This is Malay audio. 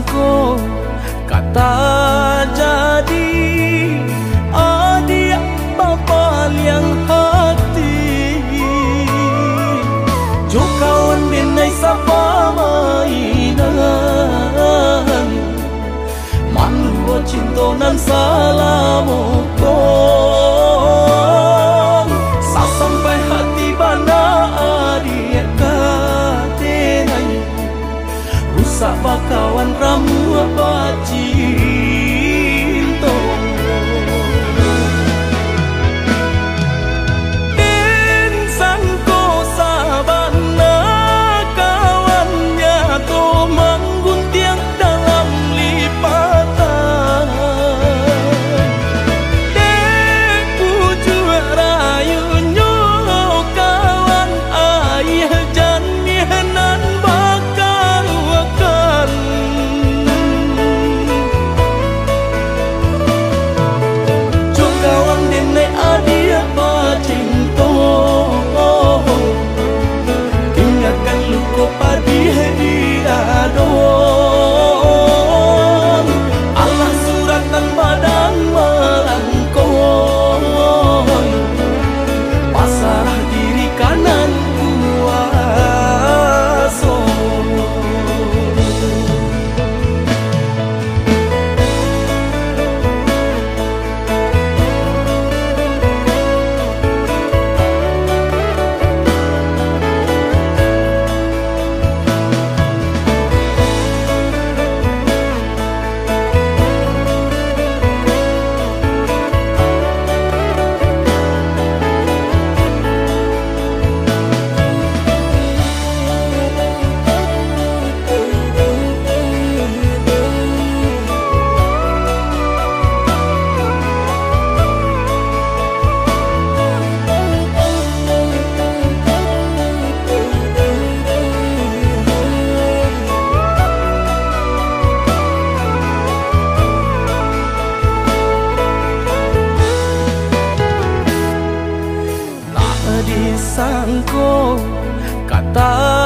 disangko kata jadi adik bapa yang hati jo kawan benai sapa mainan manluo cintonan salamoko sampai hati bana adik katenai rusak bakawan ramu apa cinta den sangko sabana kawannya to mangguntiang dalam lipatan den puju rayunyo kawan ayah jan mihanan bakal wakan kawan denai adia pacinto ingatkan luko padi diadon Allah suratan badan melangkoi pasrah diri kanan kuaso disangko kata